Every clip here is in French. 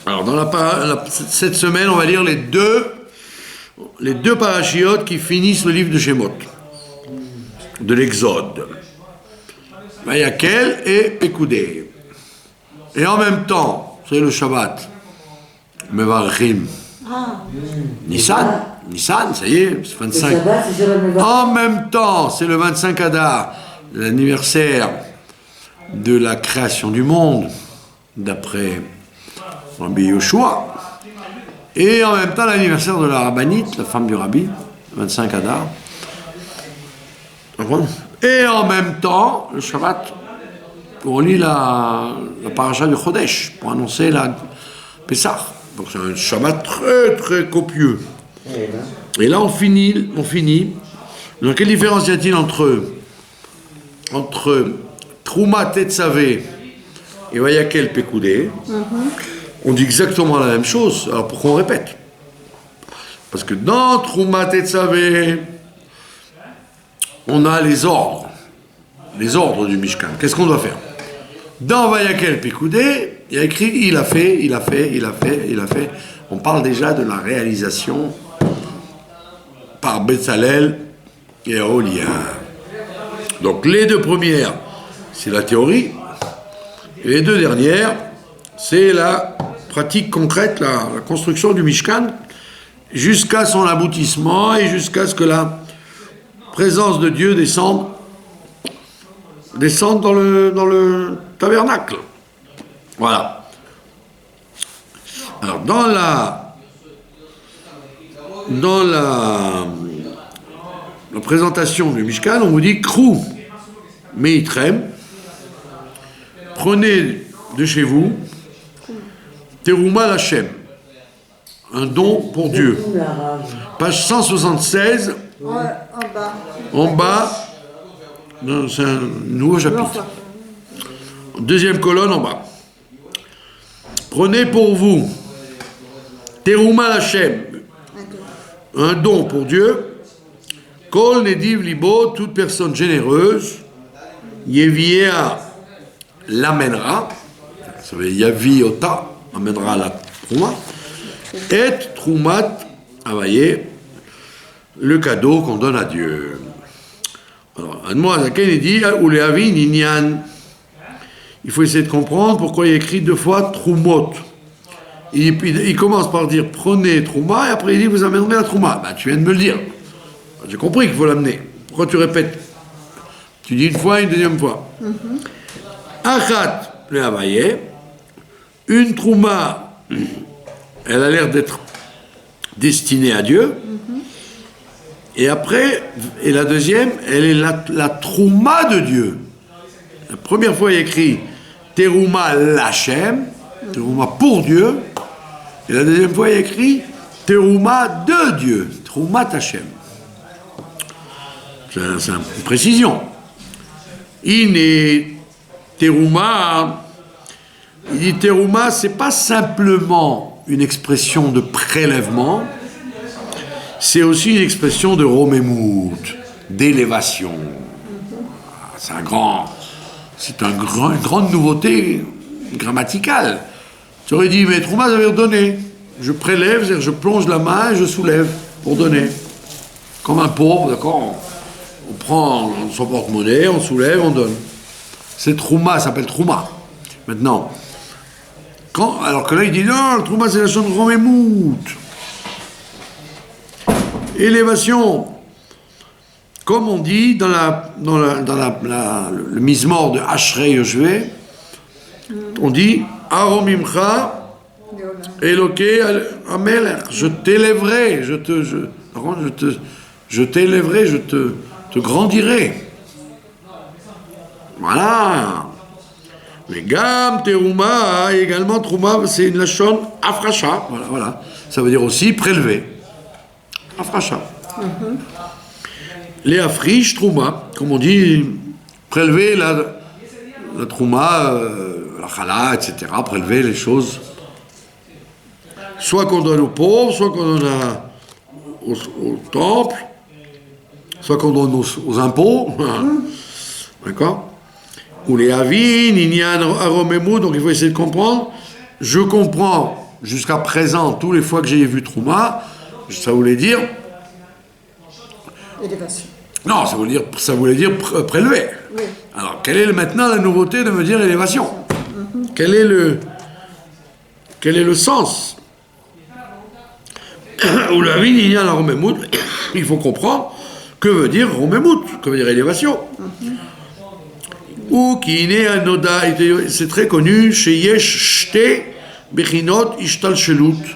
Alors, dans cette semaine, on va lire les deux parachiotes qui finissent le livre de Shemot, de l'Exode. Vayakel et Pekudei. Et en même temps, c'est le Shabbat, Mevarchim. Nissan, ça y est, c'est 25. Shabbat, c'est En même temps, c'est le 25 Adar, l'anniversaire de la création du monde, d'après Rabbi Yoshua. Et en même temps, l'anniversaire de la rabbinite, la femme du rabbi, le 25 Adar. Et en même temps, le Shabbat, on lit la paracha du Chodesh, pour annoncer la Pessah. Donc c'est un Shabbat très très copieux. Et là on finit. Donc quelle différence y a-t-il entre Trouma Tetzavé et Vayakel Pekudei? On dit exactement la même chose. Alors pourquoi on répète? Parce que dans Trouma Tetzavé, on a les ordres du Mishkan. Qu'est-ce qu'on doit faire? Dans Vayakel Pekudei, il y a écrit il a fait. On parle déjà de la réalisation par Betzalel et Aholiab. Donc les deux premières, c'est la théorie, et les deux dernières, c'est la pratique concrète, la construction du Mishkan, jusqu'à son aboutissement et jusqu'à ce que la présence de Dieu descende dans le tabernacle. Voilà. Alors, dans la présentation du Mishkan, on vous dit Krou Meitrem, prenez de chez vous Terouma Lachem, un don pour Dieu. Page 176, en bas, c'est un nouveau chapitre. Deuxième colonne en bas. Prenez pour vous Terouma Lachem, un don pour Dieu. Kol Nediv Libo, toute personne généreuse, Yevia l'amènera, ça veut dire Yaviota, amènera la Trouma, et Troumat Avaye, le cadeau qu'on donne à Dieu. Alors, Admo Azaken dit, Uleavi Ninyan, il faut essayer de comprendre pourquoi il écrit deux fois Troumot. Il commence par dire prenez Trouma, et après il dit vous amènerez la Trouma. Ben, tu viens de me le dire. J'ai compris qu'il faut l'amener. Pourquoi tu répètes? Tu dis une fois, une deuxième fois. Achat le Havaye, une Trouma, elle a l'air d'être destinée à Dieu. Et après, et la deuxième, elle est la Trouma de Dieu. La première fois, il écrit Terouma Lachem, Terouma pour Dieu. Et la deuxième fois, il écrit Terouma de Dieu, Terouma Tachem. C'est une précision. Iné Terouma, il dit Terouma, c'est pas simplement une expression de prélèvement, c'est aussi une expression de romémout, d'élévation. C'est une grande nouveauté grammaticale. Tu aurais dit, mais Trouma, ça veut dire donner. Je prélève, c'est-à-dire je plonge la main et je soulève pour donner. Comme un pauvre, d'accord? On prend son porte-monnaie, on soulève, on donne. C'est Trouma, ça s'appelle Trouma. Maintenant, alors que là, il dit, non, le Trouma, c'est la chose de romémout. Élévation. Comme on dit dans le Mizmor de Ashrei Yoshvé, on dit Aromimcha Eloké Amelech, je t'élèverai, je t'élèverai, je te grandirai. Voilà. Mais Gam Terouma, également Trouma, c'est une lachon Afracha. Voilà. Ça veut dire aussi prélever. Afracha. Les Afriches, Trouma, comme on dit, prélever la Trouma, la Chala, etc., prélever les choses, soit qu'on donne aux pauvres, soit qu'on donne au temple, soit qu'on donne aux impôts, d'accord? Ou les Avin, Inyan, Aromemou, donc il faut essayer de comprendre. Je comprends jusqu'à présent, tous les fois que j'ai vu Trouma, ça voulait dire... Élévation. Non, ça voulait dire prélever. Oui. Alors, quelle est maintenant la nouveauté de me dire élévation? Quel est le sens? Ou la vie, il y a la Romemout, il faut comprendre que veut dire Romemout, que veut dire élévation. Ou qui est un Noda, c'est très connu, chez Yesh Shte Bechinot Ishtal Shelut.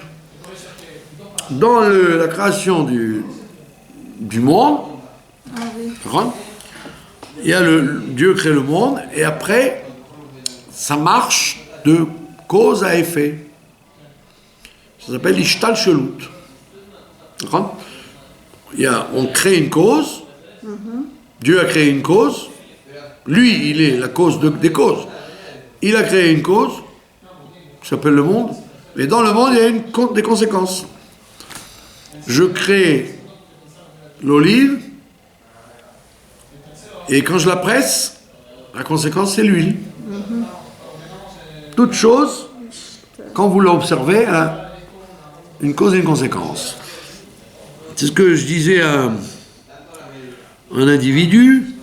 Dans la création du monde, il y a Dieu crée le monde, et après, ça marche de cause à effet. Ça s'appelle Ishtal Shelut. On crée une cause, Dieu a créé une cause, lui, il est la cause des causes. Il a créé une cause, qui s'appelle le monde, et dans le monde, il y a des conséquences. Je crée l'olive, et quand je la presse, la conséquence, c'est l'huile. Toute chose, quand vous l'observez, a une cause et une conséquence. C'est ce que je disais à un individu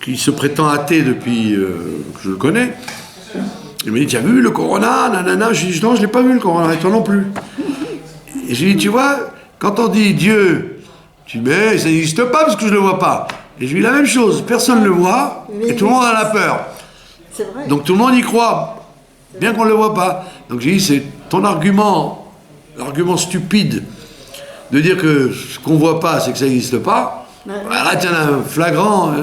qui se prétend athée depuis que je le connais. Il m'a dit, tu as vu le corona, nanana? Je lui ai dit, non, je ne l'ai pas vu le corona, et toi non plus. Et je lui ai dit, tu vois, quand on dit Dieu, tu mets, ça n'existe pas parce que je ne le vois pas. Et je lui ai dit la même chose, personne ne le voit, et tout le monde en a peur. C'est vrai. Donc tout le monde y croit, bien qu'on ne le voit pas. Donc j'ai dit, c'est ton argument, l'argument stupide, de dire que ce qu'on ne voit pas, c'est que ça n'existe pas. Ouais. Là, tu as un flagrant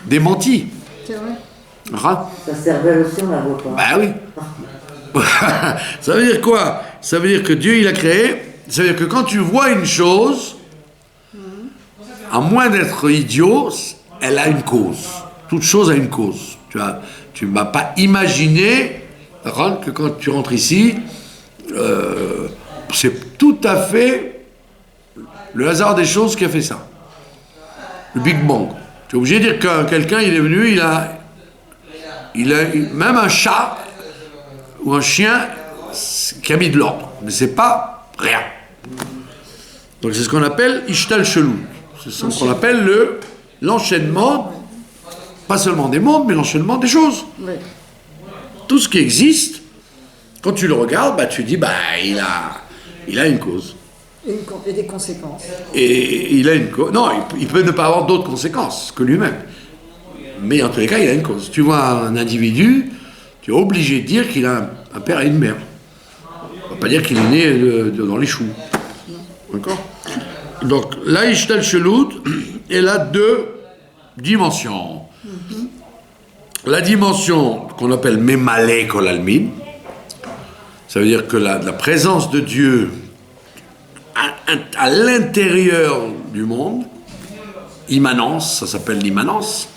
démenti. C'est vrai. Ça servait aussi, on la voit pas. Bah oui. Ça veut dire quoi? Ça veut dire que Dieu, il a créé. Ça veut dire que quand tu vois une chose, à moins d'être idiot, elle a une cause. Toute chose a une cause. Tu ne m'as pas imaginé que quand tu rentres ici, c'est tout à fait le hasard des choses qui a fait ça. Le Big Bang. Tu es obligé de dire que quelqu'un, il est venu, il a même un chat ou un chien qui a mis de l'ordre. Mais c'est pas rien. Donc c'est ce qu'on appelle Ishtal Shelou. C'est ce qu'on appelle l'enchaînement, pas seulement des mondes, mais l'enchaînement des choses. Oui. Tout ce qui existe, quand tu le regardes, bah, tu dis, bah, il a une cause. Et des conséquences. Et il a une cause. Non, il peut ne pas avoir d'autres conséquences que lui-même. Mais en tous les cas, il a une cause. Tu vois un individu, tu es obligé de dire qu'il a un père et une mère. On ne va pas dire qu'il est né dans les choux. D'accord? Donc, l'Aishtal Shelut, elle a deux dimensions. La dimension qu'on appelle Memale Kol Almin, ça veut dire que la présence de Dieu à l'intérieur du monde, immanence, ça s'appelle l'immanence,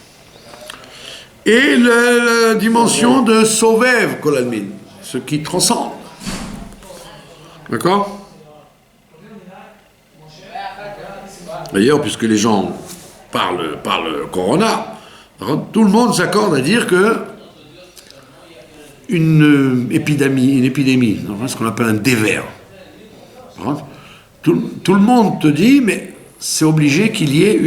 et la dimension de Sovev Kol Almin, ce qui transcende. D'accord? D'ailleurs, puisque les gens parlent Corona, tout le monde s'accorde à dire que une épidémie, ce qu'on appelle un dévers. Tout le monde te dit, mais c'est obligé qu'il y ait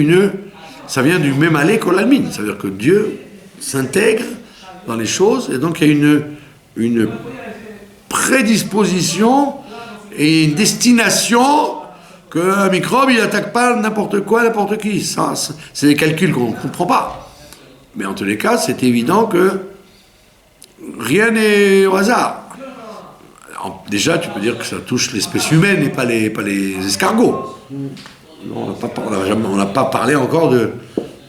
ça vient du Memale Kol Almin, ça veut dire que Dieu s'intègre dans les choses, et donc il y a une prédisposition et une destination qu'un microbe, il n'attaque pas n'importe quoi, n'importe qui. Ça, c'est des calculs qu'on ne comprend pas. Mais en tous les cas, c'est évident que rien n'est au hasard. Alors, déjà, tu peux dire que ça touche l'espèce humaine et pas les escargots. On n'a pas parlé encore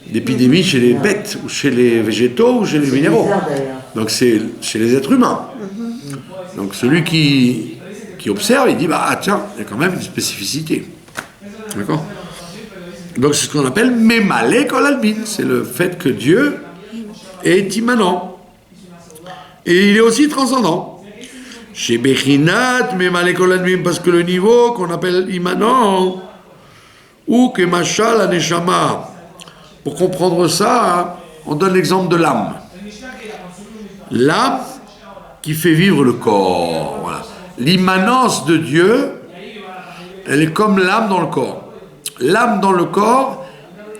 d'épidémie chez les bêtes, ou chez les végétaux, ou chez les minéraux. Donc c'est chez les êtres humains. Donc celui qui observe, il dit, bah tiens, il y a quand même une spécificité. D'accord? Donc c'est ce qu'on appelle Memale Kol Almin, c'est le fait que Dieu est immanent. Et il est aussi transcendant. Chez Bechinat, Memale Kol Almin, parce que le niveau qu'on appelle immanent, ou que Machal Aneshama, pour comprendre ça, on donne l'exemple de l'âme. L'âme, qui fait vivre le corps. Voilà. L'immanence de Dieu, elle est comme l'âme dans le corps. L'âme dans le corps,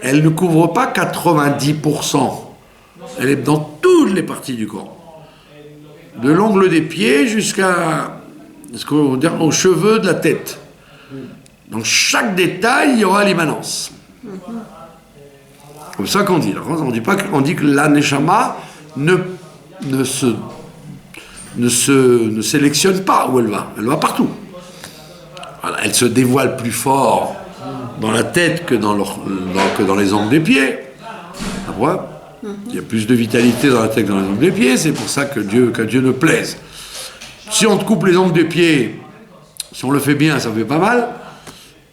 elle ne couvre pas 90%. Elle est dans toutes les parties du corps. De l'ongle des pieds jusqu'à aux cheveux de la tête. Dans chaque détail, il y aura l'immanence. Comme ça qu'on dit. On dit que la neshama ne sélectionne pas où elle va. Elle va partout. Voilà, elle se dévoile plus fort dans la tête que dans les ongles des pieds. Après, il y a plus de vitalité dans la tête que dans les ongles des pieds. C'est pour ça que Dieu ne plaise. Si on te coupe les ongles des pieds, si on le fait bien, ça fait pas mal.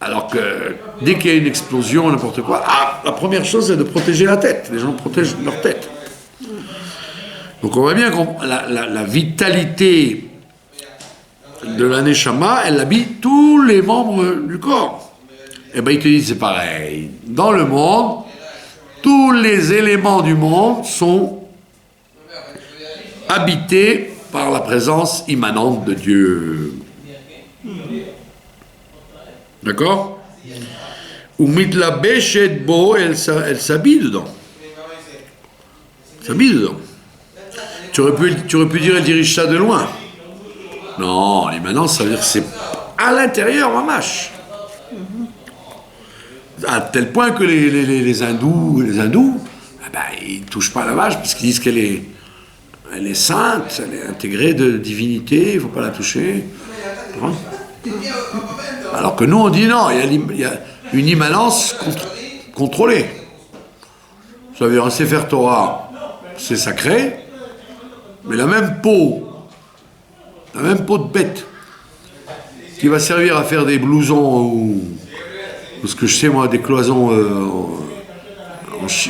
Alors que dès qu'il y a une explosion, n'importe quoi, la première chose, c'est de protéger la tête. Les gens protègent leur tête. Donc on voit bien que la vitalité de la neshama, elle habite tous les membres du corps. Et bien il te dit c'est pareil. Dans le monde, tous les éléments du monde sont habités par la présence immanente de Dieu. D'accord? Ou mitlabesh bo, elle s'habille dedans. S'habille dedans. Tu aurais pu dire elle dirige ça de loin. Non, l'immanence, ça veut dire que c'est à l'intérieur, mamache. À tel point que les hindous, ils ne touchent pas la vache parce qu'ils disent qu'elle est sainte, elle est intégrée de divinité, il ne faut pas la toucher. Hein? Alors que nous, on dit non, il y a une immanence contrôlée. Ça veut dire un Sefer Torah, c'est sacré, mais la même peau de bête qui va servir à faire des blousons ou ce que je sais moi, des cloisons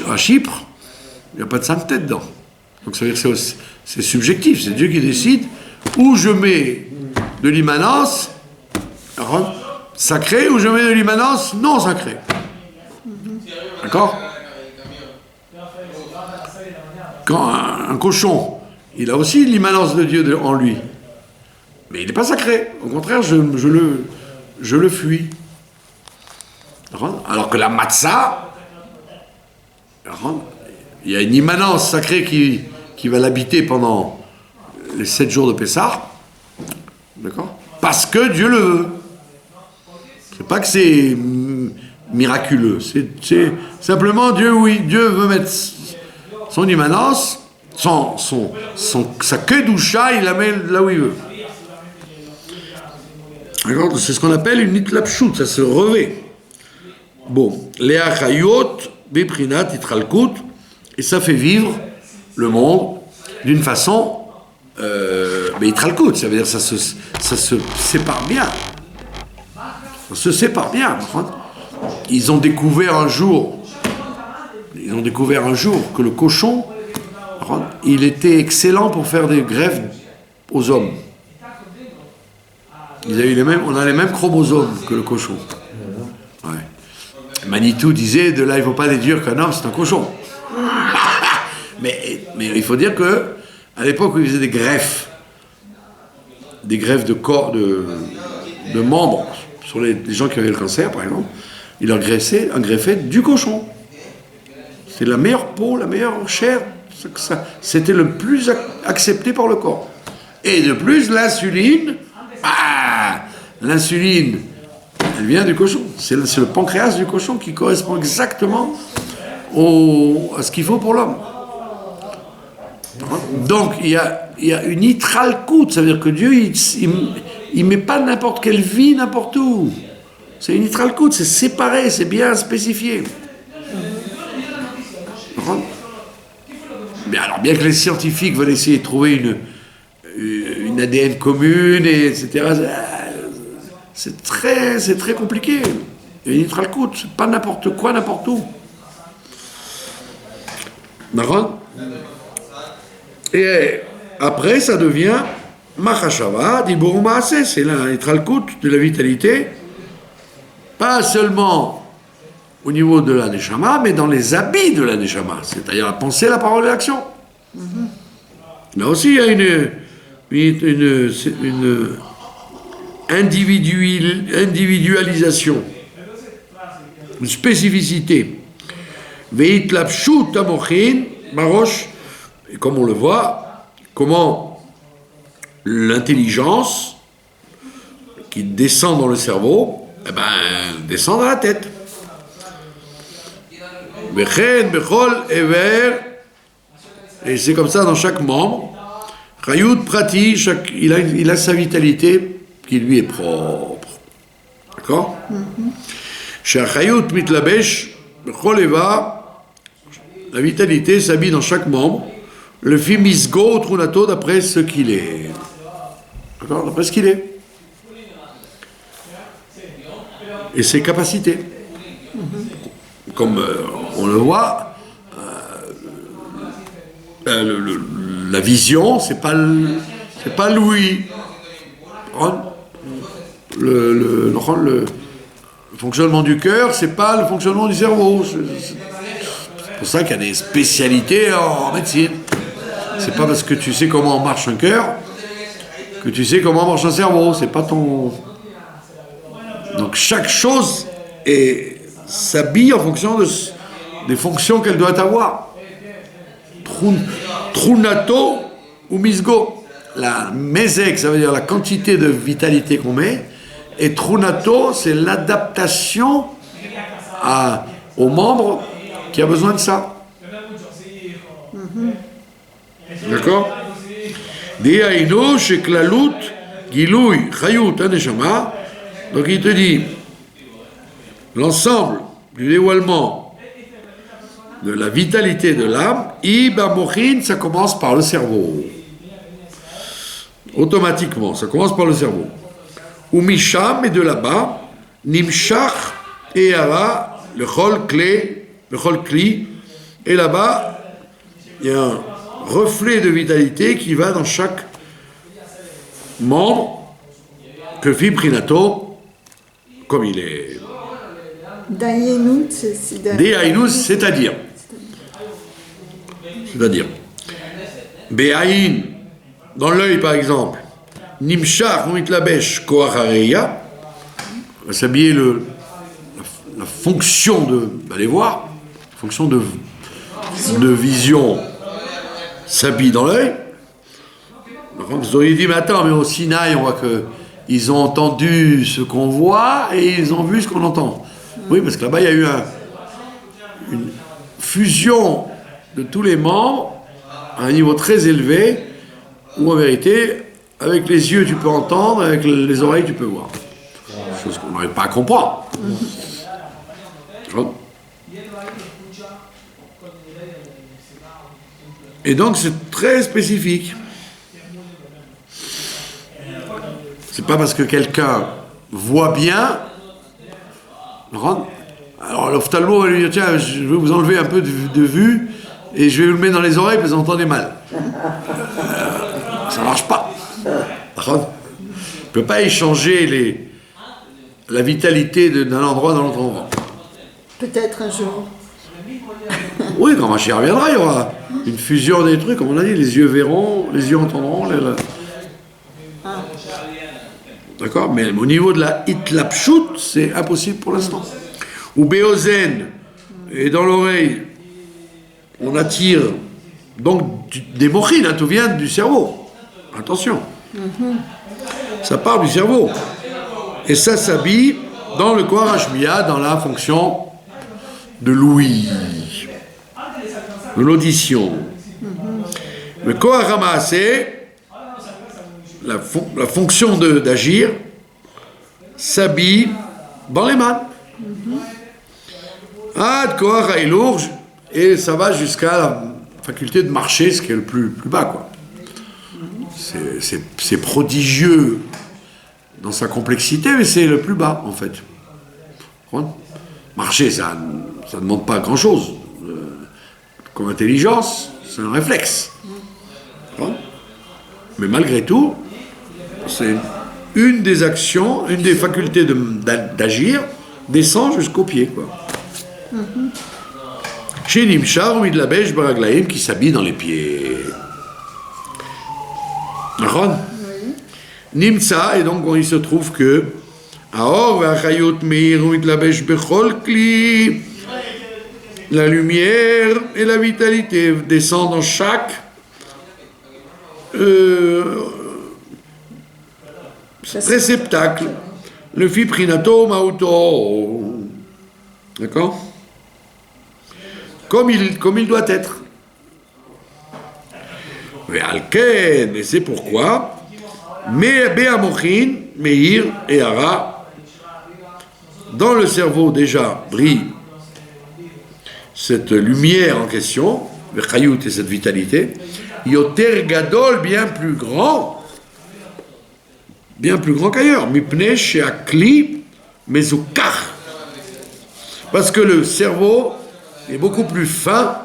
à Chypre, il n'y a pas de sainteté dedans. Donc ça veut dire que c'est subjectif, c'est Dieu qui décide où je mets de l'immanence sacrée ou je mets de l'immanence non sacrée. D'accord? Quand un cochon, il a aussi l'immanence de Dieu en lui. Mais il n'est pas sacré. Au contraire, je le fuis. Alors que la matzah, il y a une immanence sacrée qui va l'habiter pendant les 7 jours de Pessah. D'accord? Parce que Dieu le veut. C'est pas que c'est miraculeux. C'est simplement Dieu, oui. Dieu veut mettre son immanence, sa queue doucha, il la met là où il veut. D'accord? C'est ce qu'on appelle une itlapshut, ça se revêt. Bon, Léa Chayot, Beprinat, Itralkut, et ça fait vivre le monde d'une façon Itralkut, ça veut dire ça se sépare bien. Ça se sépare bien. Ils ont découvert un jour que le cochon, il était excellent pour faire des greffes aux hommes. On a les mêmes chromosomes que le cochon. Ouais. Manitou disait, de là il ne faut pas déduire qu'un homme c'est un cochon. mais il faut dire que à l'époque où ils faisaient des greffes de corps, de membres sur les gens qui avaient le cancer par exemple, ils leur greffaient du cochon. C'est la meilleure peau, la meilleure chair. C'était le plus accepté par le corps. Et de plus, l'insuline, elle vient du cochon. C'est le pancréas du cochon qui correspond exactement à ce qu'il faut pour l'homme. Donc, il y a une itralkut, ça veut dire que Dieu, il met pas n'importe quelle vie n'importe où. C'est une itralkut, c'est séparé, c'est bien spécifié. Mais alors, bien que les scientifiques veulent essayer de trouver une ADN commune, etc., c'est très compliqué. Et une itralkut, c'est pas n'importe quoi, n'importe où. D'accord? Et après, ça devient Machashava, Dibur Maaseh, c'est l'itralkut de la vitalité, pas seulement au niveau de la neshama, mais dans les habits de la neshama, c'est-à-dire la pensée, la parole et l'action. Là aussi, il y a une individualisation, une spécificité. Veitlapshut amochin, marosh, et comme on le voit, comment l'intelligence qui descend dans le cerveau, eh ben, descend dans la tête. Bechen, bechol, ever, et c'est comme ça dans chaque membre. Chayut prati, il a sa vitalité qui lui est propre. D'accord? Chez Chayut mitlabesh, bechol eva, la vitalité s'habille dans chaque membre. Le fimisgo trunato d'après ce qu'il est. D'accord? D'après ce qu'il est. Et ses capacités. Comme on le voit, la vision, c'est pas l'ouïe. Le fonctionnement du cœur, c'est pas le fonctionnement du cerveau. C'est pour ça qu'il y a des spécialités en médecine. C'est pas parce que tu sais comment marche un cœur que tu sais comment marche un cerveau. C'est pas ton. Donc chaque chose s'habille en fonction des fonctions qu'elle doit avoir. Trunato ou misgo. La mesek, ça veut dire la quantité de vitalité qu'on met, et trunato, c'est l'adaptation au membre qui a besoin de ça. D'accord? Dehaino sheklalut giloui chayut aneshama. Donc il te dit l'ensemble du dévoilement de la vitalité de l'âme, Iba Mochin, ça commence par le cerveau. Automatiquement, ça commence par le cerveau. Ou Misham, et de là-bas, Nimshach et Ara, le Chol Kli, et là-bas, il y a un reflet de vitalité qui va dans chaque membre que Fibrinato, comme il est. Dayenut, c'est-à-dire. Be'aïn, dans l'œil par exemple, Nimshach ou Mitlabesh Koachareya, va s'habiller la fonction d'aller voir, la fonction de vision s'habille dans l'œil. Vous auriez dit, mais attends, mais au Sinaï, on voit qu'ils ont entendu ce qu'on voit et ils ont vu ce qu'on entend. Oui, parce que là-bas, il y a eu une fusion de tous les membres à un niveau très élevé, où en vérité, avec les yeux tu peux entendre, avec les oreilles tu peux voir. Chose qu'on n'arrive pas à comprendre. Et donc c'est très spécifique. C'est pas parce que quelqu'un voit bien. Alors l'ophtalmo va lui dire, tiens, je vais vous enlever un peu de vue et je vais vous le mettre dans les oreilles parce que vous entendez mal. Ça marche pas. On ne peut pas échanger la vitalité d'un endroit dans l'autre endroit. Peut-être un jour. Oui, quand Mashiach reviendra, il y aura une fusion des trucs, comme on a dit, les yeux verront, les yeux entendront. D'accord? Mais au niveau de la hitlapshut, c'est impossible pour l'instant. Ou béozen, et dans l'oreille, on attire donc des mochines, hein, tout vient du cerveau. Attention. Ça part du cerveau. Et ça s'habille dans le Kohar Hashmiya, dans la fonction de l'ouïe, de l'audition. Le Kohar Hamaaseh, la fonction d'agir, s'habille dans les mains. Ad Kohar Haïlour, et ça va jusqu'à la faculté de marcher, ce qui est le plus bas, quoi. C'est prodigieux dans sa complexité, mais c'est le plus bas, en fait. Marcher, ça ne demande pas grand-chose. Comme intelligence, c'est un réflexe. Mais malgré tout, c'est une des actions, une des facultés d'agir, descend jusqu'au pied, quoi. Chez Nimshar, ou Idlabesh Baraglaïm, qui s'habille dans les pieds. Ron. Nimsa, et donc il se trouve que Aor ve'achayut meir u'mitlabesh bechol kli, la lumière et la vitalité descendent dans chaque réceptacle. Le fiprinato mauto. D'accord? Comme il doit être. Ve'alken, et c'est pourquoi Be'amochin, Meir et Hara, dans le cerveau déjà brille cette lumière en question, Vechayut et cette vitalité, Yoter Gadol, bien plus grand qu'ailleurs, Mipnei Sheakli Mezukach, parce que le cerveau est beaucoup plus fin,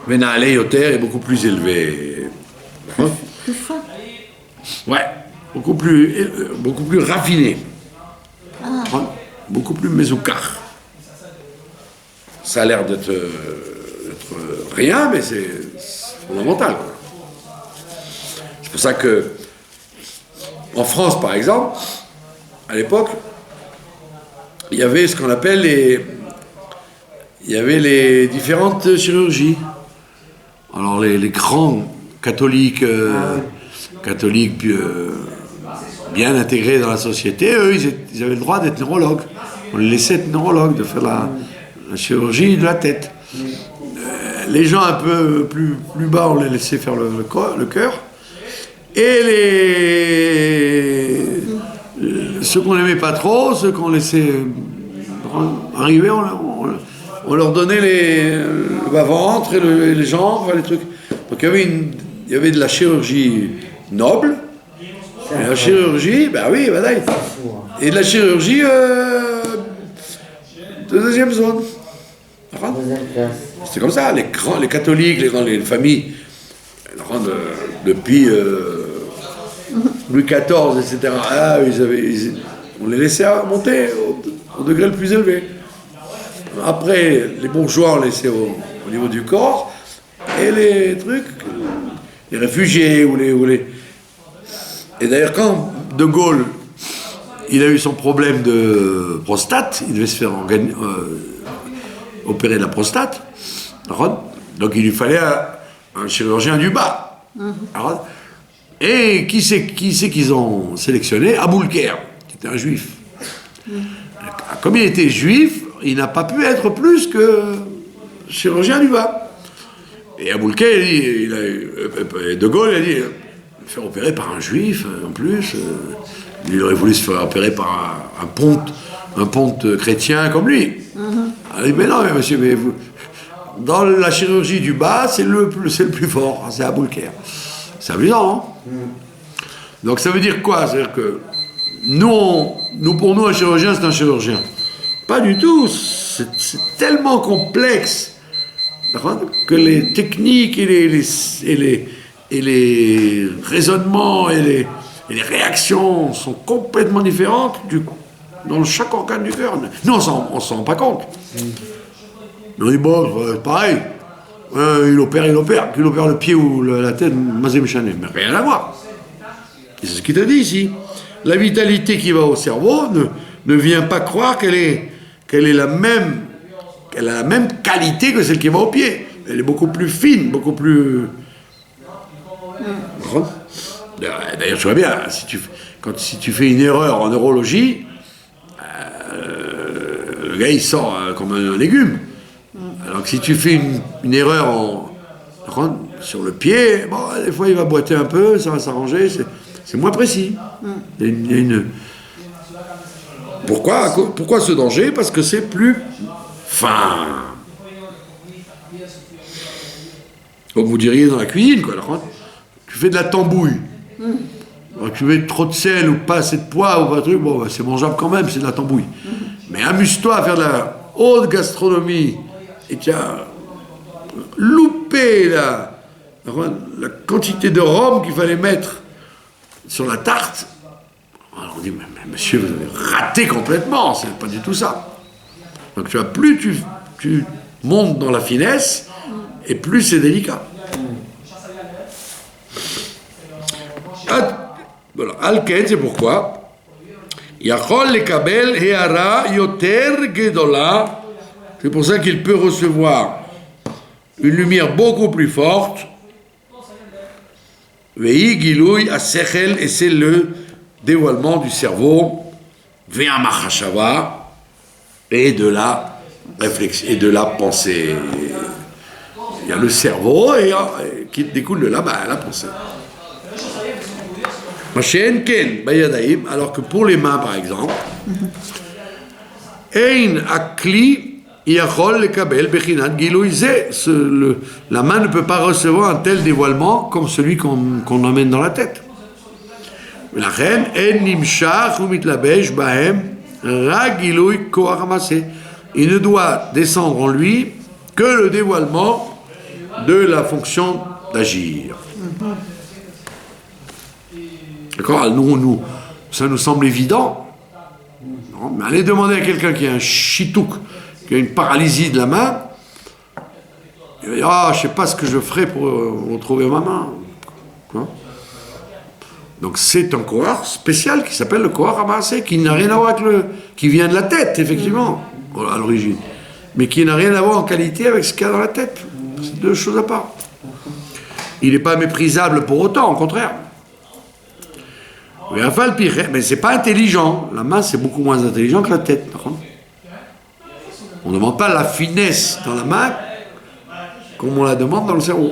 Venaale Yoter est beaucoup plus élevé. Plus fin. Ouais, beaucoup plus raffiné. Beaucoup plus mezoukar. Ça a l'air d'être rien, mais c'est fondamental, quoi. C'est pour ça que, en France, par exemple, à l'époque, il y avait ce qu'on appelle les différentes chirurgies. Alors, les grands catholiques, bien intégrés dans la société, eux, ils avaient le droit d'être neurologues. On les laissait être neurologues, de faire la chirurgie de la tête. Les gens un peu plus bas, on les laissait faire le cœur. Et ceux qu'on n'aimait pas trop, ceux qu'on laissait arriver, on leur donnait le bas-ventre et les jambes, les trucs. Donc il y avait de la chirurgie noble, et la chirurgie, ben oui, voilà, et de la chirurgie de deuxième zone. C'est comme ça, les catholiques, les familles, depuis Louis XIV, etc., on les laissait monter au degré le plus élevé. Après, les bourgeois, on laissait au niveau du corps, et les trucs, les réfugiés, ou les... Et d'ailleurs, quand De Gaulle, il a eu son problème de prostate, il devait se faire opérer de la prostate, donc il lui fallait un chirurgien du bas. Et qui c'est qu'ils ont sélectionné? Aboulker, qui était un juif. Comme il était juif, il n'a pas pu être plus que chirurgien du bas. Et Aboulker, De Gaulle, il a dit, faire opérer par un juif, en plus, il aurait voulu se faire opérer par un ponte chrétien comme lui. Il a dit, mais non, mais monsieur, mais vous, dans la chirurgie du bas, c'est le plus fort, c'est Aboulker. C'est amusant, hein? Donc ça veut dire quoi? C'est-à-dire que pour nous, un chirurgien, c'est un chirurgien. Pas du tout, c'est tellement complexe que les techniques et les raisonnements et les réactions sont complètement différentes dans chaque organe du cœur. Nous, on ne s'en rend pas compte. On dit, bon, pareil, il opère, qu'il opère le pied ou la tête, Mazem Chanem, mais rien à voir. C'est ce qu'il te dit ici. La vitalité qui va au cerveau ne vient pas croire qu'elle a la même qualité que celle qui va au pied. Elle est beaucoup plus fine, beaucoup plus... D'ailleurs, tu vois bien, si tu fais une erreur en neurologie, le gars il sort comme un légume. Alors que si tu fais une erreur sur le pied, bon, des fois il va boiter un peu, ça va s'arranger, c'est moins précis. Il y a une... Pourquoi ce danger? Parce que c'est plus fin. Comme vous diriez dans la cuisine, quoi. Tu fais de la tambouille. Alors, tu mets trop de sel ou pas assez de poids ou pas de truc, bon, c'est mangeable quand même, c'est de la tambouille. Mais amuse-toi à faire de la haute gastronomie et tu as loupé la quantité de rhum qu'il fallait mettre sur la tarte. Alors on dit, mais monsieur, vous avez raté complètement, c'est pas du tout ça. Donc tu vois, plus tu montes dans la finesse, et plus c'est délicat. Voilà. Al-Ken, c'est pourquoi Yachol lekabel heara yoter gedola. C'est pour ça qu'il peut recevoir une lumière beaucoup plus forte. Vei gilouy asechel, et c'est le dévoilement du cerveau. Ve'a machashava, et de la réflexion, et de la pensée. Il y a le cerveau et qui découle de là, la pensée. Machéen ken bayadaim, alors que pour les mains par exemple, ein akli yachol lekabel bechinat gilouy zeh, la main ne peut pas recevoir un tel dévoilement comme celui qu'on emmène dans la tête. Lachen en nimshach u mitlabesh bahem ra gilouy koach hamaseh. Il ne doit descendre en lui que le dévoilement de la fonction d'agir. D'accord? Nous, ça nous semble évident. Non, mais allez demander à quelqu'un qui a un chitouk, qui a une paralysie de la main, il va dire, je ne sais pas ce que je ferai pour retrouver ma main. Quoi? Donc c'est un cohort spécial qui s'appelle le cohort ramassé, qui n'a rien à voir avec qui vient de la tête, effectivement, à l'origine, mais qui n'a rien à voir en qualité avec ce qu'il y a dans la tête. C'est deux choses à part. Il n'est pas méprisable pour autant, au contraire. Mais c'est pas intelligent. La main, c'est beaucoup moins intelligent que la tête. On ne demande pas la finesse dans la main comme on la demande dans le cerveau.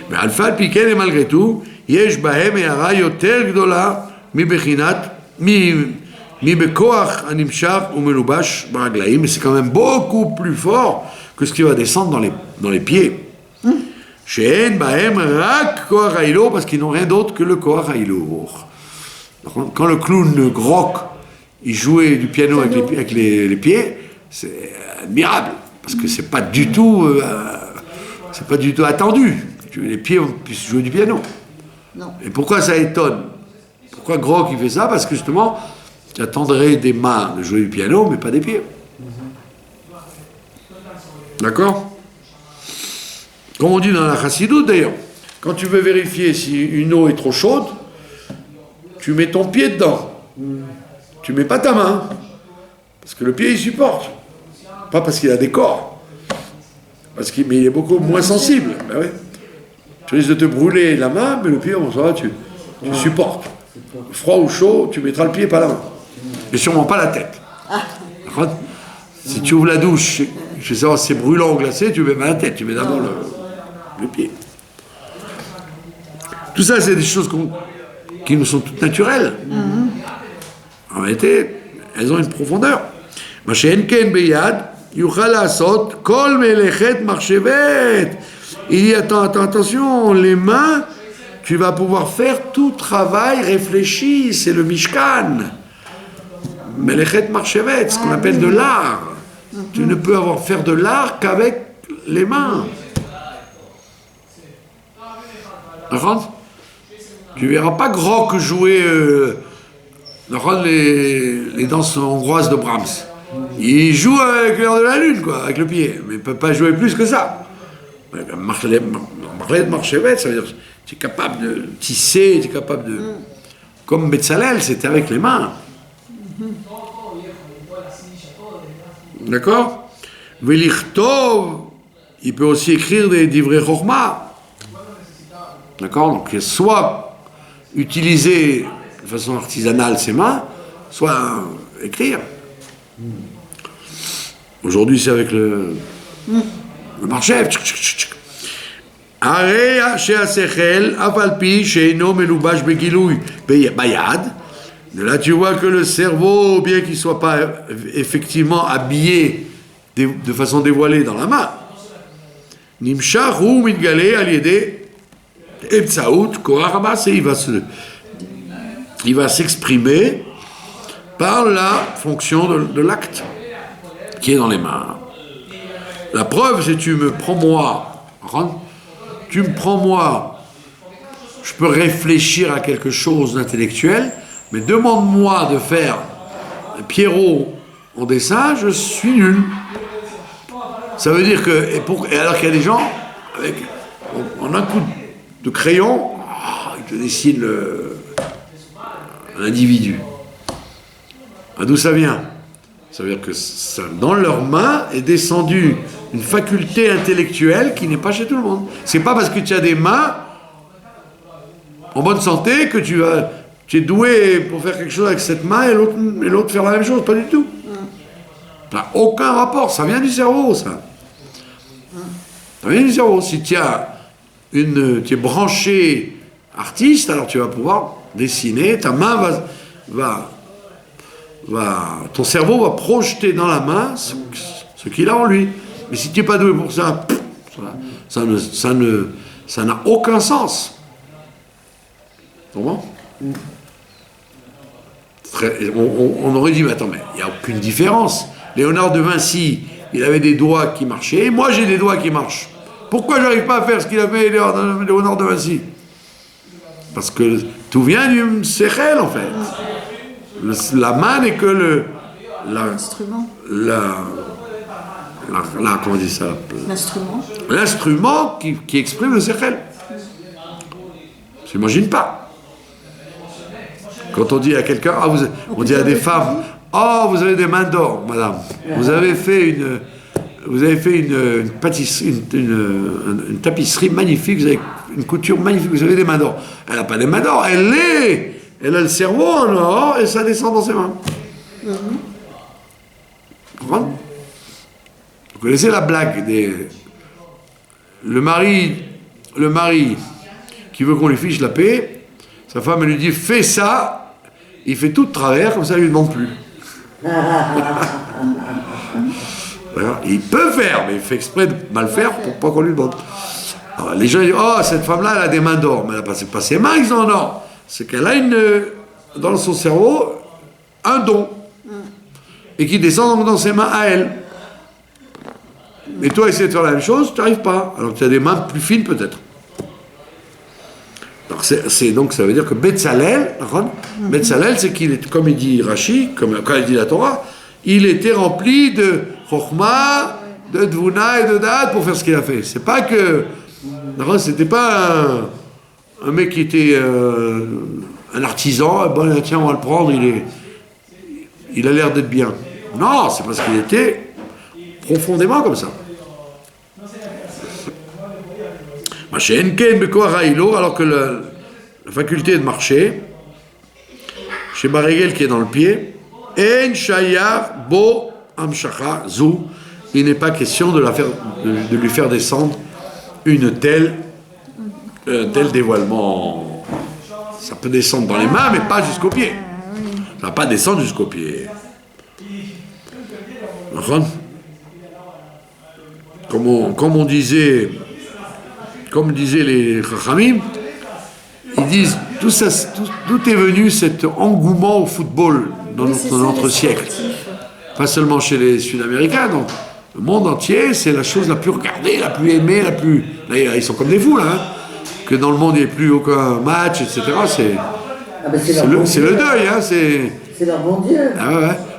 Mais alpha piquet et malgré tout, yesh bahem et hara yoter gdola mi bechinat mi bekoach animshach u melubash baraglaim. Mais c'est quand même beaucoup plus fort que ce qui va descendre dans les pieds. She'en bahem rak koach haïlo, parce qu'ils n'ont rien d'autre que le koach haïlo. Quand le clown Grock il jouait du piano avec les pieds, c'est admirable parce que c'est pas du tout attendu que les pieds puissent jouer du piano. Non. Et pourquoi ça étonne? Pourquoi Grock il fait ça? Parce que justement, tu attendrais des mains de jouer du piano, mais pas des pieds. D'accord? Comme on dit dans la chassidoute d'ailleurs, quand tu veux vérifier si une eau est trop chaude, tu mets ton pied dedans. Tu mets pas ta main, parce que le pied il supporte. Pas parce qu'il a des corps, mais il est beaucoup moins sensible. Ben ouais. Tu risques de te brûler la main, mais le pied, ça va, tu supportes. Froid ou chaud, tu mettras le pied, pas la main. Et sûrement pas la tête. Si tu ouvres la douche, je veux savoir si c'est brûlant ou glacé, tu mets pas la tête, tu mets d'abord le pied. Tout ça, c'est des choses qui nous sont toutes naturelles. En réalité, elles ont une profondeur. Il dit, attention, les mains, tu vas pouvoir faire tout travail réfléchi, c'est le Mishkan. Melechet Marchevet, ce qu'on appelle de l'art. Tu ne peux faire de l'art qu'avec les mains. D'accord? Tu verras pas Grock jouer les danses hongroises de Brahms. Il joue avec l'heure de la lune, quoi, avec le pied, mais il ne peut pas jouer plus que ça. Marchevet, ça veut dire tu es capable de tisser, tu es capable de... Comme Betzalel, c'était avec les mains. D'accord? Velichtov, il peut aussi écrire des divrei chokma. D'accord? Donc, soit utiliser de façon artisanale ses mains, soit écrire. Aujourd'hui, c'est avec le marchef. Area she'asechel afalpi she'eno melubash begilouy bayad. De là, tu vois que le cerveau, bien qu'il ne soit pas effectivement habillé de façon dévoilée dans la main, nimshach ou mitgaleh al yedeh ebtsaout koach hamaseh, il va s'exprimer par la fonction de l'acte qui est dans les mains. La preuve, c'est tu me prends moi, je peux réfléchir à quelque chose d'intellectuel, mais demande-moi de faire Pierrot en dessin, je suis nul. Ça veut dire que, et alors qu'il y a des gens, en un coup de crayon, ils te dessines l'individu. D'où ça vient? Ça veut dire que dans leurs mains est descendue une faculté intellectuelle qui n'est pas chez tout le monde. C'est pas parce que tu as des mains en bonne santé que tu es doué pour faire quelque chose avec cette main et l'autre faire la même chose. Pas du tout. Ça n'a aucun rapport. Ça vient du cerveau, ça. Ça vient du cerveau. Si tu es branché artiste, alors tu vas pouvoir dessiner. Ta main ton cerveau va projeter dans la main ce qu'il a en lui. Mais si tu n'es pas doué pour ça, ça n'a aucun sens. Comment? On aurait dit, mais attends, mais il n'y a aucune différence. Léonard de Vinci, il avait des doigts qui marchaient, et moi j'ai des doigts qui marchent. Pourquoi je n'arrive pas à faire ce qu'il a fait Léonard de Vinci? Parce que tout vient du Sechel, en fait. La main n'est que l'instrument. Comment on dit ça? L'instrument. L'instrument qui exprime le Sechel. J'imagine pas. Quand on dit à quelqu'un, on dit à des femmes, vous avez des mains d'or, madame. Vous avez fait une pâtisserie, une tapisserie magnifique, vous avez une couture magnifique, vous avez des mains d'or. Elle n'a pas des mains d'or, elle a le cerveau en or et ça descend dans ses mains. Vous comprenez? Vous connaissez la blague le mari qui veut qu'on lui fiche la paix, sa femme elle lui dit fais ça, il fait tout de travers, comme ça elle lui demande plus. Voilà. Il peut faire, mais il fait exprès de mal faire pour pas qu'on lui demande. Alors, les gens disent cette femme-là elle a des mains d'or, mais c'est pas ses mains qui sont en or, c'est qu'elle a dans son cerveau un don et qui descend donc dans ses mains à elle. Et toi, essayer de faire la même chose, tu n'arrives pas. Alors que tu as des mains plus fines, peut-être. Donc, ça veut dire que Betzalel, c'est qu'il est, comme il dit Rashi, quand il dit la Torah, il était rempli de Chokhmah, de Dvuna et de Da'at pour faire ce qu'il a fait. C'est pas que. C'était pas un mec qui était un artisan, tiens, on va le prendre, il a l'air d'être bien. Non, c'est parce qu'il était profondément comme ça. Alors que la faculté de marcher, chez Barégel qui est dans le pied, En Shayar Bo Amshacha Zou, il n'est pas question de lui faire descendre un tel dévoilement. Ça peut descendre dans les mains, mais pas jusqu'au pied. Ça ne va pas descendre jusqu'au pied. Comme disaient les Chachamim, ils disent d'où est venu cet engouement au football dans notre siècle. Pas seulement chez les Sud-Américains, donc le monde entier, c'est la chose la plus regardée, la plus aimée, la plus. Là, ils sont comme des fous, là. Que dans le monde, il n'y ait plus aucun match, etc. C'est le deuil, hein. C'est leur bon Dieu.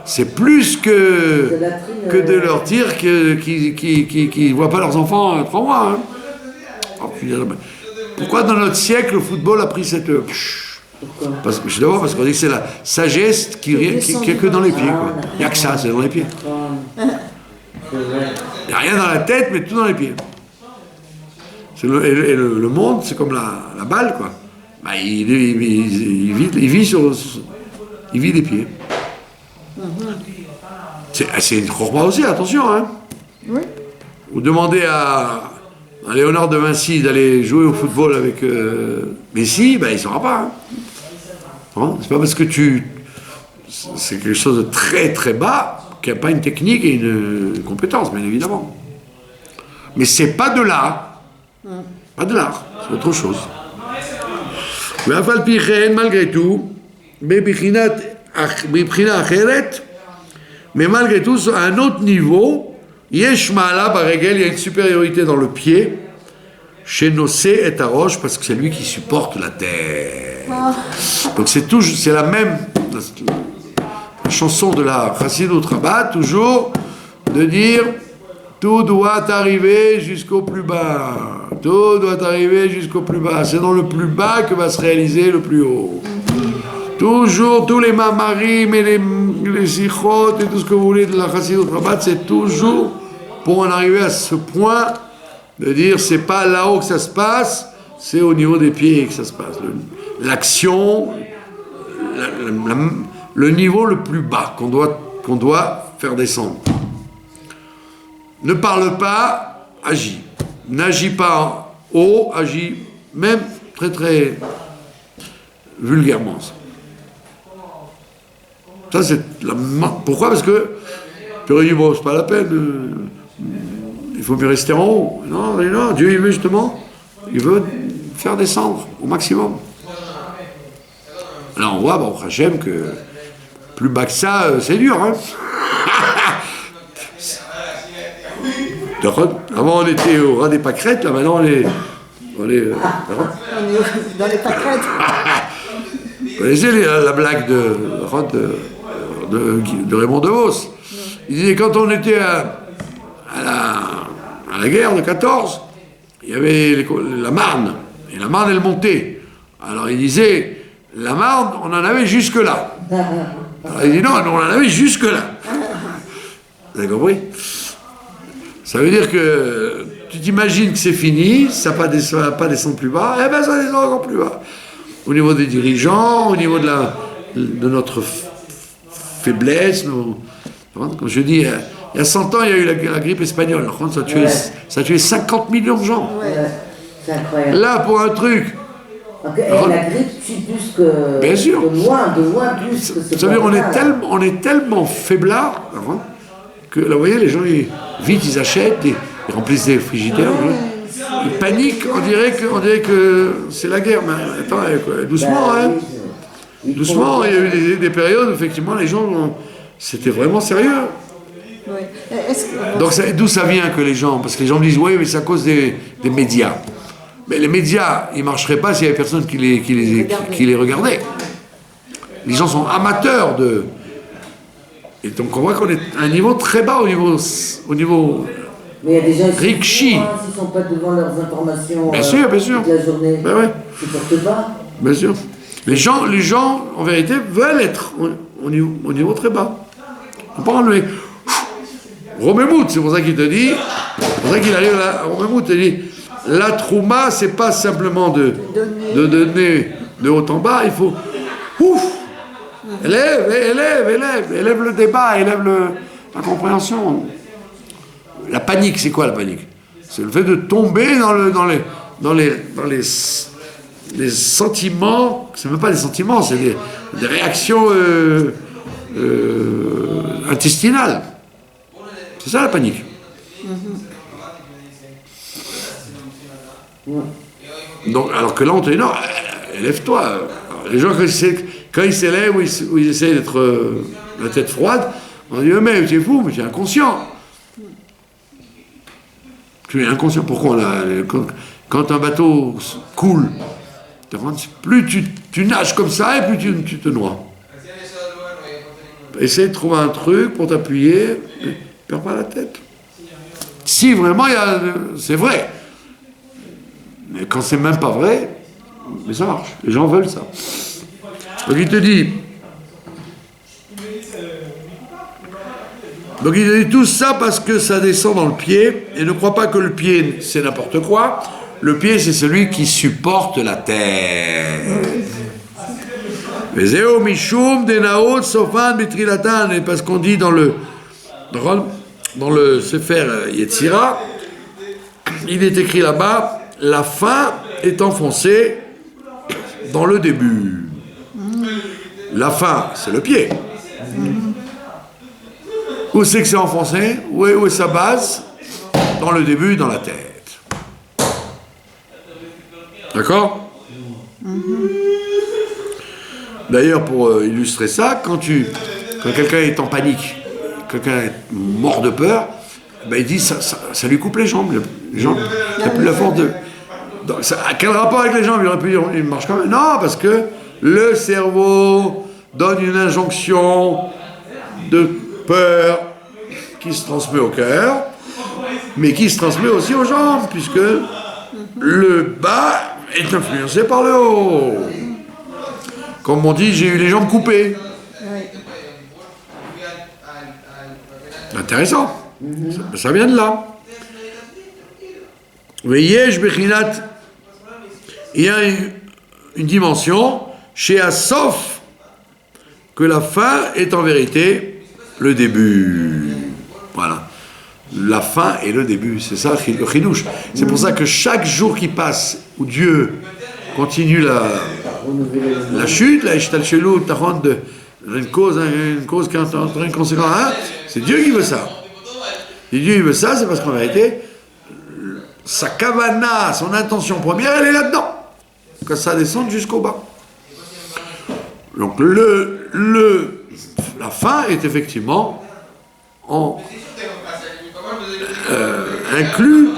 C'est plus que de leur dire qu'ils ne voient pas leurs enfants 3 mois. Hein. Pourquoi dans notre siècle le football a pris cette. Parce qu'on dit que c'est la sagesse qui est que dans les pieds. Il n'y a que ça, c'est dans les pieds. Il n'y a rien dans la tête, mais tout dans les pieds. Le monde, c'est comme la balle, quoi. Il vit des pieds. C'est une chorma aussi, attention. Hein. Oui. Vous demandez à Léonard de Vinci d'aller jouer au football avec Messi, il ne saura pas. Hein. C'est pas parce que c'est quelque chose de très très bas qu'il n'y a pas une technique et une compétence, bien évidemment. Mais c'est pas de l'art. Pas de l'art, c'est autre chose. Malgré tout, mais malgré tout, à un autre niveau, Yesh Ma'ala Baregel, il y a une supériorité dans le pied, chez Nosé et Arosh, parce que c'est lui qui supporte la terre. Donc c'est la même la chanson de la Chassidut Rabbah, toujours de dire Tout doit arriver jusqu'au plus bas. Tout doit arriver jusqu'au plus bas. C'est dans le plus bas que va se réaliser le plus haut. Toujours, tous les mamarim et les sikhot et tout ce que vous voulez de la Chassidut Rabat, c'est toujours pour en arriver à ce point de dire c'est pas là-haut que ça se passe, c'est au niveau des pieds que ça se passe. L'action, le niveau le plus bas qu'on doit faire descendre. Ne parle pas, agis. N'agis pas haut, agis même très très vulgairement. Ça c'est pourquoi? Parce que tu aurais dit bon, c'est pas la peine, il faut mieux rester en haut. Non, non, Dieu il veut justement, il veut faire descendre au maximum. Là on voit, bon, Hachem, que plus bas que ça, c'est dur, hein. Avant on était au ras des pâquerettes, là maintenant on est dans les pâquerettes. Vous connaissez la blague de Raymond DeVos. Il disait quand on était à la guerre de 14, il y avait la Marne, et la Marne elle montait. Alors il disait, la Marne on en avait jusque là. Alors il dit non, on en avait jusque là. Vous avez compris? Ça veut dire que tu t'imagines que c'est fini, ça ne va pas descendre plus bas, eh bien ça descend encore plus bas. Au niveau des dirigeants, au niveau de notre faiblesse. Comme je dis, il y a 100 ans, il y a eu la grippe espagnole. Ça a tué 50 millions de gens. Ouais. C'est incroyable. Là, pour un truc... La grippe tue plus que... Bien sûr. De loin plus que ce Ça veut dire on est tellement faiblards, que là, vous voyez, les gens, vite, ils achètent, ils remplissent des frigidaires, ils paniquent, on dirait que c'est la guerre. Mais attends, doucement, hein. Doucement, il y a eu des périodes où, effectivement, les gens, c'était vraiment sérieux. Oui. Donc, d'où ça vient que les gens, parce que les gens me disent, oui, mais c'est à cause des médias. Mais les médias, ils ne marcheraient pas s'il y avait personne qui les regardait. Les gens sont amateurs de... Et donc on voit qu'on est à un niveau très bas au niveau mais il y a des gens qui Rikshi. ne sont pas devant leurs informations bien sûr. toute la journée. Ben ouais. Ils ne supportent pas. Bien sûr. Les gens, en vérité, veulent être au niveau très bas. On peut pas enlever. Romemout, c'est pour ça qu'il te dit, c'est pour ça qu'il arrive là, Romemout, il dit, la trouma, c'est pas simplement de donner de haut en bas, il faut, élève le débat, élève la compréhension. La panique, c'est quoi la panique? C'est le fait de tomber dans les sentiments, c'est même pas des sentiments, c'est des réactions intestinales. C'est ça la panique. Donc, alors que là, on te dit non, élève-toi. Les gens, quand ils s'élèvent ou ils essaient d'être la tête froide, on dit mais tu es fou, mais tu es inconscient. Tu es inconscient. Pourquoi quand un bateau coule, plus tu nages comme ça et plus tu te noies. Essaye de trouver un truc pour t'appuyer, ne perds pas la tête. Si vraiment c'est vrai. Mais quand c'est même pas vrai, mais ça marche. Les gens veulent ça. Donc il te dit tout ça parce que ça descend dans le pied, et ne crois pas que le pied c'est n'importe quoi. Le pied c'est celui qui supporte la terre. Vezeo mishum denaot sofan bitrilatan, et parce qu'on dit dans le Sefer Yetzira, il est écrit là-bas, la fin est enfoncée dans le début. La fin, c'est le pied. Où c'est que c'est enfoncé? Où est sa base? Dans le début, dans la tête. D'accord? D'ailleurs, pour illustrer ça, quand quelqu'un est en panique, quelqu'un est mort de peur, ben il dit ça lui coupe les jambes. Les jambes, il n'a plus la force de... Donc, quel rapport avec les jambes? Il aurait pu dire, il marche quand même. Non, parce que le cerveau donne une injonction de peur qui se transmet au cœur. mais qui se transmet aussi aux jambes, puisque le bas est influencé par le haut. Comme on dit, j'ai eu les jambes coupées. Intéressant. Ça vient de là. Veyesh bechinat, il y a une dimension chez Asof que la fin est en vérité le début. Voilà. La fin est le début, c'est ça le chidouche. C'est pour ça que chaque jour qui passe où Dieu continue la chute, la ishtalchelut, une cause qui est en train de conséquent, c'est Dieu qui veut ça. Et Dieu il veut ça, c'est parce qu'en vérité, sa kavana, son intention première, elle est là-dedans. Que ça descende jusqu'au bas. Donc la fin est effectivement inclus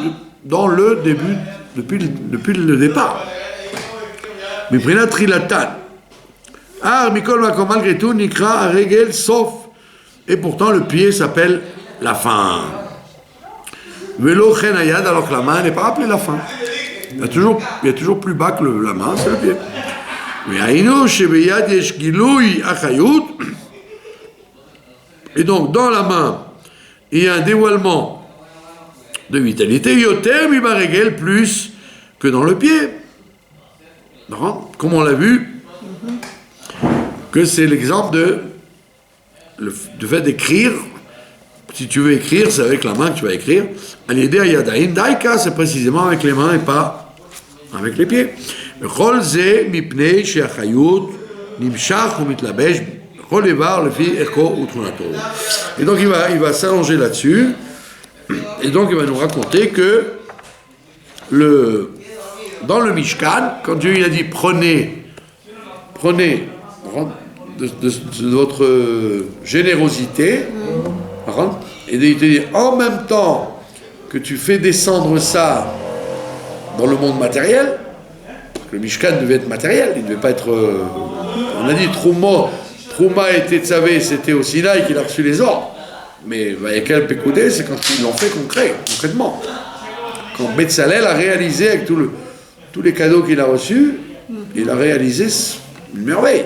dans le début, depuis le départ. Miprinat trilatan. Mikol makom malgré tout, nikra regel sauf. Et pourtant le pied s'appelle la fin. Velo chen ayad, alors que la main n'est pas appelée la fin. Il y a toujours plus bas que la main, c'est le pied. Et donc, dans la main, il y a un dévoilement de vitalité, yoter mi baregel, plus que dans le pied. Comme on l'a vu, que c'est l'exemple du fait d'écrire. Si tu veux écrire, c'est avec la main que tu vas écrire. Al-yedei yadayim daika, c'est précisément avec les mains et pas avec les pieds. Chol ze mipnei she'achayut nimshach umitlabesh chol evar lefi echo utrunato. Et donc il va s'allonger là-dessus. Et donc il va nous raconter que dans le Mishkan, quand Dieu il a dit prenez de votre générosité, et il te dit en même temps que tu fais descendre ça dans le monde matériel, le Mishkan devait être matériel, il ne devait pas être. On a dit Trouma était Tzavé, c'était au Sinaï qu'il a reçu les ordres. Mais Vayekel Pekoudé, c'est quand ils l'ont fait concrètement. Quand Betzalel a réalisé avec tous les cadeaux qu'il a reçus, il a réalisé une merveille.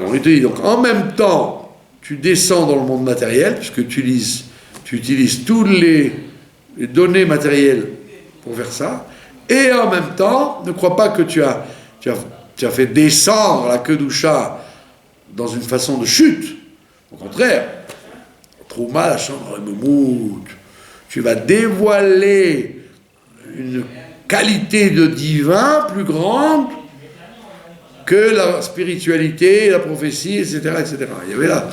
On te dit donc en même temps, tu descends dans le monde matériel, puisque tu utilises toutes les données matérielles pour faire ça, et en même temps, ne crois pas que tu as fait descendre la Kedusha dans une façon de chute. Au contraire, Trouma, la chambre Memout, tu vas dévoiler une qualité de divin plus grande que la spiritualité, la prophétie, etc., etc. Il y avait là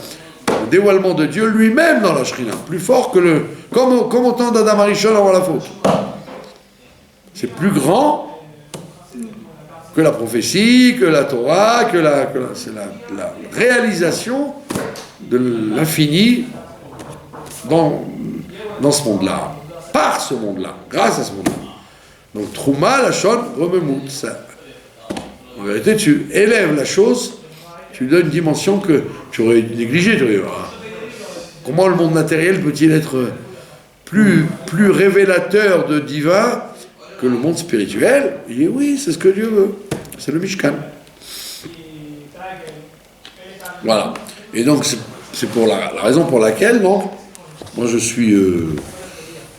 le dévoilement de Dieu lui-même dans la Shrina, plus fort que comme au temps d'Adam Arishon avant la faute. C'est plus grand que la prophétie, que la Torah, c'est la réalisation de l'infini dans ce monde-là, par ce monde-là, grâce à ce monde-là. Donc Trouma, la Shon, Rememout, ça. En vérité, tu élèves la chose, tu lui donnes une dimension que tu aurais négligée. Comment le monde matériel peut-il être plus révélateur de divin que le monde spirituel? Il dit oui, c'est ce que Dieu veut. C'est le Mishkan. Voilà. Et donc, c'est pour la raison pour laquelle, donc, moi je suis,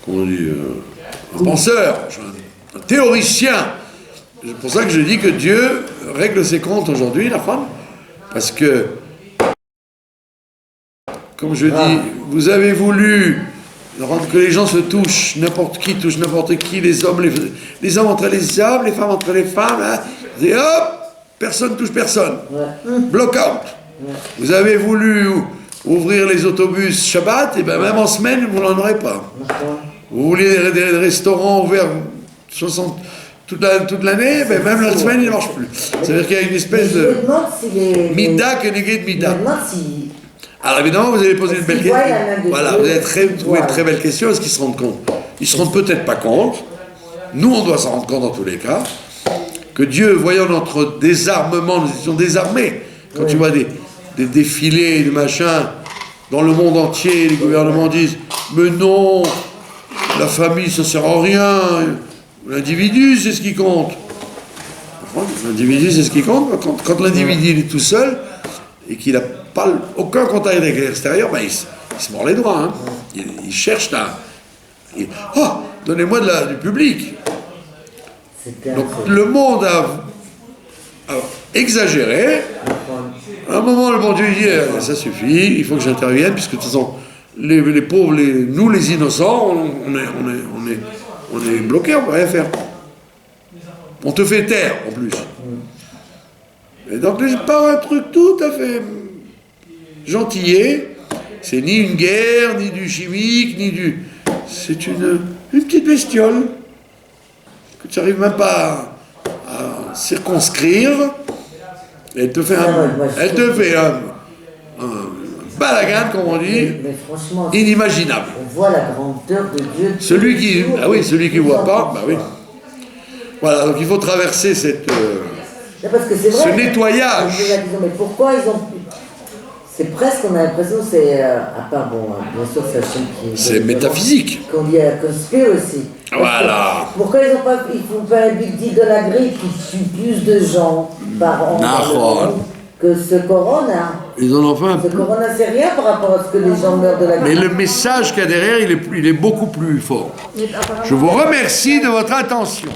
un penseur, un théoricien. C'est pour ça que je dis que Dieu règle ses comptes aujourd'hui, la femme, parce que, comme je dis, vous avez voulu que les gens se touchent, n'importe qui touche n'importe qui, les hommes entre les hommes, les femmes entre les femmes, hein, et hop, personne touche personne. Block out. Vous avez voulu ouvrir les autobus Shabbat, et bien même en semaine, vous n'en aurez pas. Vous voulez des restaurants ouverts toute l'année, ben même la semaine, il ne marche plus. C'est-à-dire qu'il y a une espèce de mida que négué de mida. Alors évidemment, vous allez poser une belle question. Voilà, vous allez trouver une très belle question. Est-ce qu'ils se rendent compte? Ils ne se rendent peut-être pas compte. Nous, on doit s'en rendre compte dans tous les cas. Que Dieu, voyant notre désarmement, nous étions désarmés. Quand tu vois des défilés, des machins, dans le monde entier, les gouvernements disent « Mais non, la famille, ça sert à rien. L'individu, c'est ce qui compte. L'individu, c'est ce qui compte. Quand l'individu il est tout seul et qu'il n'a pas aucun contact avec l'extérieur, ben, il se mord les doigts. Hein. Il cherche oh, donnez-moi du public. Donc le monde a exagéré. À un moment, le bon Dieu dit ça suffit, il faut que j'intervienne, puisque de toute façon, les pauvres, nous les innocents, on est bloqués, on ne peut rien faire. On te fait taire en plus. Et donc, c'est pas un truc tout à fait gentillet. C'est ni une guerre, ni du chimique, ni du. C'est une petite bestiole que tu n'arrives même pas à circonscrire. Elle te fait un balagan, comme on dit, mais franchement, inimaginable. on voit la grandeur de Dieu. Celui qui voit pas, bah oui. Voilà, donc il faut traverser Parce que c'est vrai, ce nettoyage. Mais pourquoi ils ont... C'est presque, on a l'impression, c'est... à part, bon, bien sûr, c'est Hachem qui... C'est métaphysique. Qu'on dit à conspiracy. Voilà. Pourquoi ils font pas un big deal de la grippe qui tue plus de gens par an dans le monde que ce corona? Ils en ont fait un peu. Ce corona, c'est rien par rapport à ce que les gens meurent de la grippe. Mais le message qu'il y a derrière, il est beaucoup plus fort. Je vous remercie de votre attention.